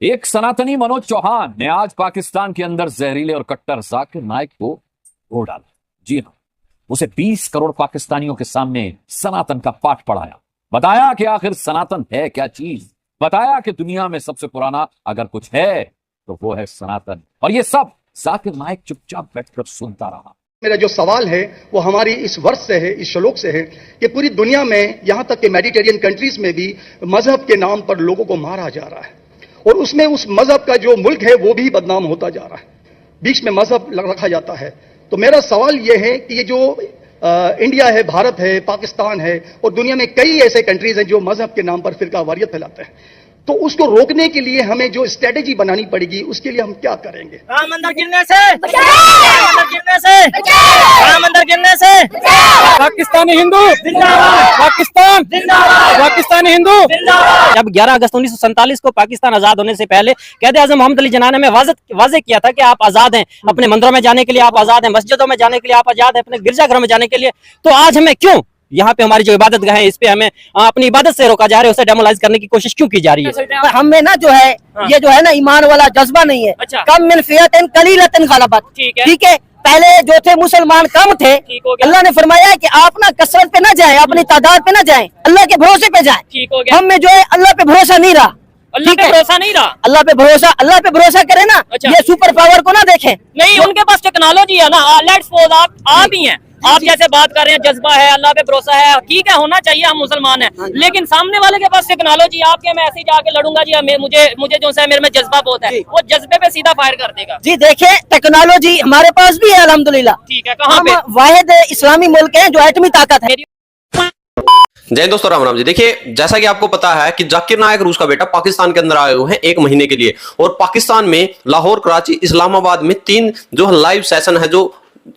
एक सनातनी मनोज चौहान ने आज पाकिस्तान के अंदर जहरीले और कट्टर जाकिर नाइक को तोड़ डाला। जी हां, उसे 20 करोड़ पाकिस्तानियों के सामने सनातन का पाठ पढ़ाया, बताया कि आखिर सनातन है क्या चीज, बताया कि दुनिया में सबसे पुराना अगर कुछ है तो वो है सनातन। और ये सब जाकिर नाइक चुपचाप बैठकर सुनता रहा। मेरा जो सवाल है वो हमारी इस वर्ष से है, इस श्लोक से है कि पूरी दुनिया में यहां तक कि मेडिटेरियन कंट्रीज में भी मजहब के नाम पर लोगों को मारा जा रहा है और उसमें उस मजहब का जो मुल्क है वो भी बदनाम होता जा रहा है, बीच में मजहब रखा जाता है। तो मेरा सवाल यह है कि ये जो इंडिया है, भारत है, पाकिस्तान है और दुनिया में कई ऐसे कंट्रीज हैं जो मजहब के नाम पर फिरका वारियत फैलाते हैं, तो उसको रोकने के लिए हमें जो स्ट्रेटेजी बनानी पड़ेगी उसके लिए हम क्या करेंगे? राम मंदिर गिरने से, राम मंदिर गिरने से, राम मंदिर गिरने से, पाकिस्तानी हिंदू जिंदाबाद, पाकिस्तान जिंदाबाद, पाकिस्तानी हिंदू जिंदाबाद। जब 11 अगस्त 1947 को पाकिस्तान आजाद होने से पहले कायदे आज़म मोहम्मद अली जिन्ना ने हमें वाज़ेह किया था कि आप आजाद हैं, अपने मंदिरों में जाने के लिए आप आजाद हैं, मस्जिदों में जाने के लिए आप आजाद हैं, अपने गिरजाघरों में जाने के लिए। तो आज हमें क्यों यहाँ पे हमारी जो इबादत गाह है इस पे हमें अपनी इबादत से रोका जा रहा है, उसे डेमोलाइज करने की कोशिश क्यों की जा रही है? हमें ना जो है ये जो है ना ईमान वाला जज्बा नहीं है। अच्छा। कम मिन फियतिन कलीलतिन गलबत। ठीक है, पहले जो थे मुसलमान कम थे, अल्लाह ने फरमाया है कि आप ना कसरत पे ना जाएं, अपनी तादाद पे ना जाएं, अल्लाह के भरोसे पे जाएं। हम में जो है अल्लाह पे भरोसा नहीं रहा, अल्लाह पे भरोसा नहीं रहा, अल्लाह पे भरोसा करे ना। अच्छा। ये सुपर पावर को ना देखें, नहीं उनके पास टेक्नोलॉजी है ना। लेट्स सपोज आप ही हैं, आप जैसे बात कर रहे हैं, जज्बा है, अल्लाह पे भरोसा है, ठीक है, होना चाहिए, हम मुसलमान हैं, लेकिन सामने वाले के पास टेक्नोलॉजी आपके, मैं ऐसे ही जाके लड़ूंगा जी, मुझे जो है मेरे में जज्बा बहुत है, वो जज्बे पे सीधा फायर कर देगा। जी देखें टेक्नोलॉजी हमारे पास भी है अल्हम्दुलिल्लाह। ठीक है, कहाँ पे? वाहिद इस्लामी मुल्क है जो एटमी ताकत है। जय दोस्तों, राम राम जी। देखिए, जैसा कि आपको पता है कि जाकिर नाइक रूस का बेटा पाकिस्तान के अंदर आए हुए हैं 1 महीने के लिए, और पाकिस्तान में लाहौर, कराची, इस्लामाबाद में 3 जो लाइव सेशन है जो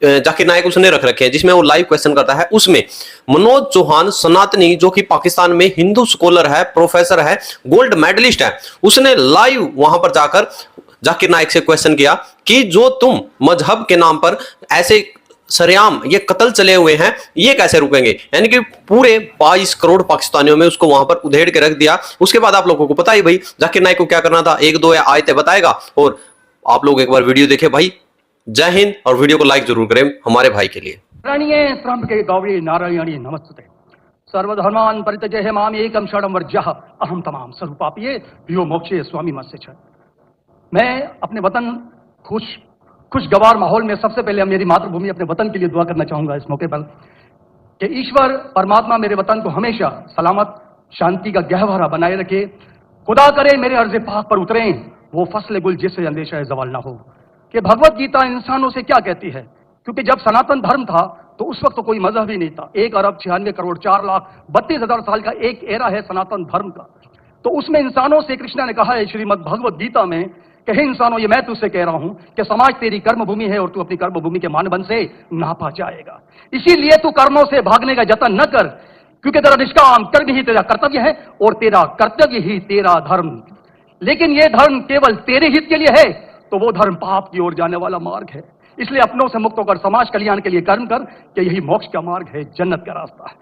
जाकिर नाइक उसने रख रखे हैं, जिसमें वो लाइव क्वेश्चन करता है। उसमें मनोज चौहान सनातनी, जो कि पाकिस्तान में हिंदू स्कॉलर है, प्रोफेसर है, गोल्ड मेडलिस्ट है, उसने लाइव वहां पर जाकर जाकिर नाइक से क्वेश्चन किया कि जो तुम मजहब के नाम पर ऐसे सरेआम ये कत्ल चले हुए हैं, ये कैसे रुकेंगे? यानी कि पूरे 22 करोड़ पाकिस्तानियों में उसको वहां पर उधेड़ के रख दिया। उसके बाद आप लोगों को पता ही भाई जाकिर नाइक को क्या करना था, 1-2 आयतें बताएगा और आप लोग एक बार वीडियो देखें भाई। जय हिंद, और वीडियो को लाइक जरूर करें हमारे भाई के लिए। ट्रम्प के गौरी नारायणी नमस्ते। सर्वधर्मान परित्यज्य माम एकम शरणं व्रजः अहम तमाम स्वरूपापिये भीयो मोक्षे स्वामी मस्य च। मैं अपने वतन खुशगवार माहौल में सबसे पहले मेरी मातृभूमि अपने वतन के लिए दुआ करना चाहूंगा इस मौके पर कि ईश्वर परमात्मा मेरे वतन को हमेशा सलामत, शांति का गहवारा बनाए रखे। खुदा करे मेरे अर्ज़ पाक पर उतरें वो फसल गुल जिससे अंदेशा जवाल ना हो। कि भगवत गीता इंसानों से क्या कहती है, क्योंकि जब सनातन धर्म था तो उस वक्त तो कोई मजहब ही नहीं था। 1 अरब 96 करोड़ 4,32,000 साल का एक एरा है सनातन धर्म का। तो उसमें इंसानों से कृष्णा ने कहा है श्रीमद् भगवत गीता में कि हे इंसानों, ये मैं तुझसे कह रहा हूं कि समाज तेरी कर्म भूमि है और तू अपनी कर्म भूमि के मानदंड से नापा जाएगा। इसीलिए तू कर्मों से भागने का जतन न कर, क्योंकि तेरा निष्काम कर्म ही तेरा कर्तव्य है और तेरा कर्तव्य ही तेरा धर्म। लेकिन यह धर्म केवल तेरे हित के लिए है तो वो धर्म पाप की ओर जाने वाला मार्ग है। इसलिए अपनों से मुक्त होकर समाज कल्याण के लिए कर्म कर, कि यही मोक्ष का मार्ग है, जन्नत का रास्ता है।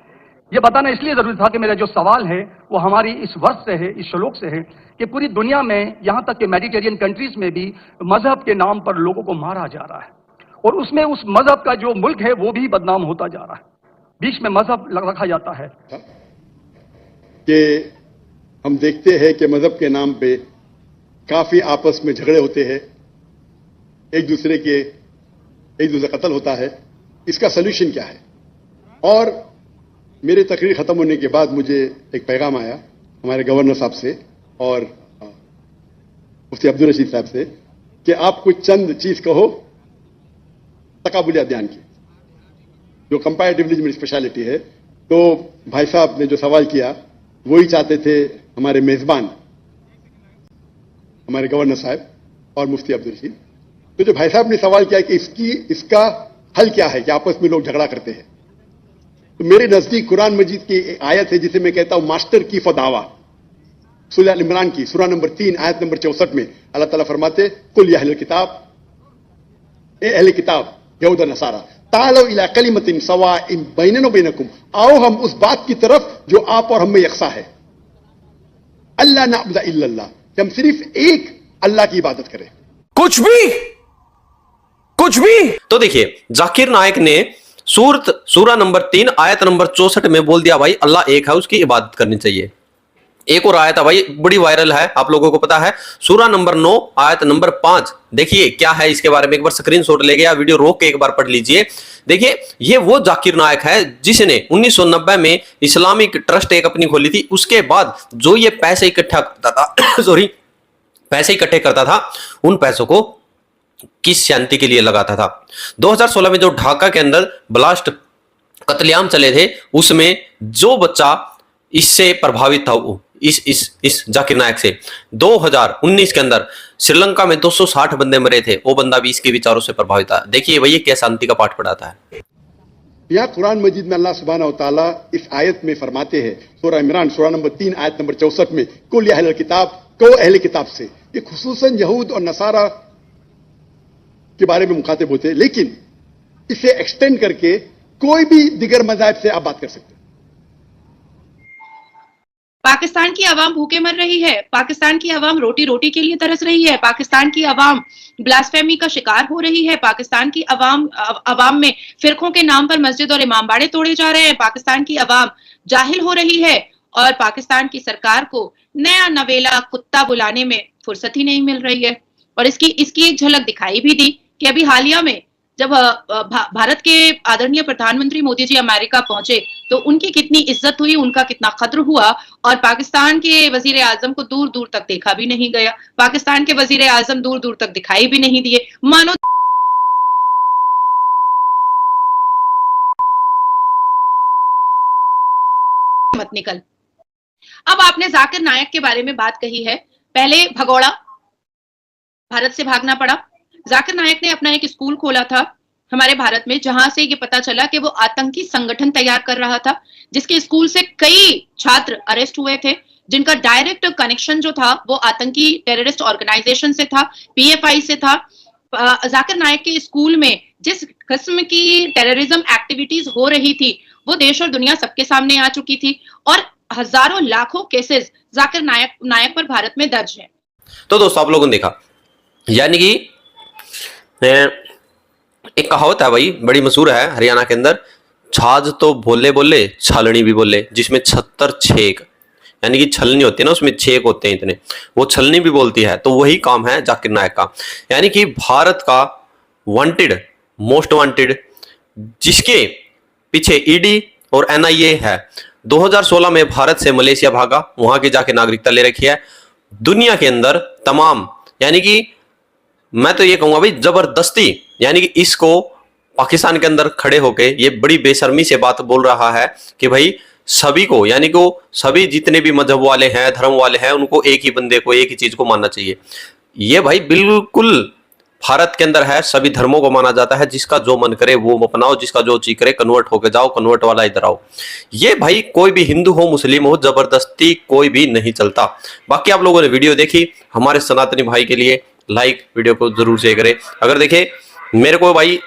यह बताना इसलिए जरूरी था कि मेरा जो सवाल है वो हमारी इस वर्ष से है, इस श्लोक से है कि पूरी दुनिया में यहां तक कि मेडिटेरियन कंट्रीज में भी मजहब के नाम पर लोगों को मारा जा रहा है और उसमें उस मजहब का जो मुल्क है वो भी बदनाम होता जा रहा है, बीच में मजहब रखा जाता है। कि हम देखते हैं कि मजहब के नाम पे काफी आपस में झगड़े होते हैं, एक दूसरे कत्ल होता है। इसका सलूशन क्या है? और मेरी तकरीर खत्म होने के बाद मुझे एक पैगाम आया हमारे गवर्नर साहब से और मुफ्ती अब्दुल रशीद साहब से कि आप कुछ चंद चीज कहो तकाबुली अध्ययन की, जो कंपैरेटिवली मेरी स्पेशलिटी है। तो भाई साहब ने जो सवाल किया वही चाहते थे हमारे मेजबान, हमारे गवर्नर साहब और मुफ्ती अब्दुल रशीद। तो जो भाई साहब ने सवाल किया कि इसका हल क्या है कि आपस में लोग झगड़ा करते हैं, तो मेरे नजदीक कुरान मजीद की एक आयत है जिसे मैं कहता हूं मास्टर की फदावा, सूरह अल इमरान की सूरह नंबर 3 आयत नंबर 64 में अल्लाह ताला फरमाते कुल या अहले किताब, ए अहले किताब यहूद व नसारा तालौ इला कलिमतिन सवाइन बैनना व बैनकुम, आओ हम उस बात की तरफ जो आप और हम में यकसा है। अल्लाह नअबुद इल्लल्लाह, कि हम सिर्फ एक अल्लाह की इबादत करें। कुछ भी। तो देखिए जाकिर नायक ने सूरा नंबर 3 आयत नंबर 64 में बोल दिया भाई अल्लाह एक है, उसकी इबादत करनी चाहिए। एक और आयत है भाई बड़ी वायरल है, आप लोगों को पता है, सूरा नंबर 9 आयत नंबर 5। देखिए क्या है इसके बारे में, एक बार स्क्रीनशॉट ले गया, वीडियो रोक के एक बार पढ़ लीजिए। देखिए ये वो जाकिर नायक है जिसने 1990 में इस्लामिक ट्रस्ट एक अपनी खोली थी। उसके बाद जो ये पैसे इकट्ठा करता था पैसे इकट्ठे करता था, उन पैसों को किस शांति के लिए लगाता था। 2016 में जो ढाका के अंदर ब्लास्ट कत्लेआम चले थे, उसमें जो बच्चा इससे प्रभावित था, वो इस जाकिर नायक से 2019 के अंदर श्रीलंका में 260 बंदे मरे थे, वो बंदा भी इसके विचारों से प्रभावित था। देखिए भैया क्या शांति का पाठ पढ़ाता है। यह कुरान मजीद में अल्लाह सुब्हानहू व तआला इस आयत में फरमाते हैं, सूरह इमरान सूरा नंबर 3 आयत नंबर 64 में, कुल या अहले किताब, को अहले किताब से, ये खुसूसन यहूद और नसारा के बारे में मुखातिब होते हैं, लेकिन इसे एक्सटेंड करके कोई भी दिगर मज़हब से आप बात कर सकते हैं। पाकिस्तान की आवाम भूखे मर रही है, पाकिस्तान की आवाम रोटी रोटी के लिए तरस रही है, पाकिस्तान की आवाम ब्लास्फेमी का शिकार हो रही है, पाकिस्तान की आवाम में फिरकों के नाम पर मस्जिद और इमामबाड़े तोड़े जा रहे हैं, पाकिस्तान की आवाम जाहिल हो रही है और पाकिस्तान की सरकार को नया नवेला कुत्ता बुलाने में फुर्सत ही नहीं मिल रही है। और इसकी एक झलक दिखाई भी दी कि अभी हालिया में जब भारत के आदरणीय प्रधानमंत्री मोदी जी अमेरिका पहुंचे तो उनकी कितनी इज्जत हुई, उनका कितना कद्र हुआ, और पाकिस्तान के वजीर आजम को दूर दूर तक देखा भी नहीं गया, पाकिस्तान के वजीर आजम दूर दूर तक दिखाई भी नहीं दिए, मानो मत निकल। अब आपने जाकिर नायक के बारे में बात कही है, पहले भगोड़ा, भारत से भागना पड़ा। जाकिर नायक ने अपना एक स्कूल खोला था हमारे भारत में, जहां से ये पता चला कि वो आतंकी संगठन तैयार कर रहा था, जिसके स्कूल से कई छात्र अरेस्ट हुए थे, जिनका डायरेक्ट कनेक्शन जो था वो आतंकी टेररिस्ट ऑर्गेनाइजेशन से था, पीएफआई से था। जाकिर नायक के स्कूल में जिस किस्म की टेररिज्म एक्टिविटीज हो रही थी वो देश और दुनिया सबके सामने आ चुकी थी, और हजारों लाखों केसेस जाकिर नायक पर भारत में दर्ज है। तो दोस्तों आप लोगों ने देखा, यानी कि एक कहावत है भाई बड़ी मशहूर है हरियाणा के अंदर, छाछ तो बोले बोले छालनी भी बोले, जिसमें 76 छेक, यानी कि छलनी होती है ना, उसमें छेक होते हैं इतने, वो छलनी भी बोलती है। तो वही काम है जाकिर नायक का, यानी कि भारत का वांटेड, मोस्ट वांटेड, जिसके पीछे ईडी और एनआईए है। 2016 में भारत से मलेशिया भागा, वहां की जाके नागरिकता ले रखी है। दुनिया के अंदर तमाम, यानी कि मैं तो ये कहूंगा भाई जबरदस्ती, यानी कि इसको पाकिस्तान के अंदर खड़े होके ये बड़ी बेशर्मी से बात बोल रहा है कि भाई सभी को, यानी कि सभी जितने भी मजहब वाले हैं, धर्म वाले हैं, उनको एक ही बंदे को, एक ही चीज को मानना चाहिए। ये भाई बिल्कुल भारत के अंदर है, सभी धर्मों को माना जाता है, जिसका जो मन करे वो अपनाओ, जिसका जो चीज करे कन्वर्ट होके जाओ, कन्वर्ट वाला इधर आओ। ये भाई कोई भी हिंदू हो मुस्लिम हो, जबरदस्ती कोई भी नहीं चलता। बाकी आप लोगों ने वीडियो देखी, हमारे सनातनी भाई के लिए लाइक वीडियो को जरूर शेयर करें। अगर देखे मेरे को भाई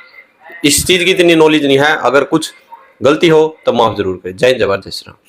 इस चीज की इतनी नॉलेज नहीं है, अगर कुछ गलती हो तो माफ जरूर करें। जय हिंद, जय भारत, जय श्री राम।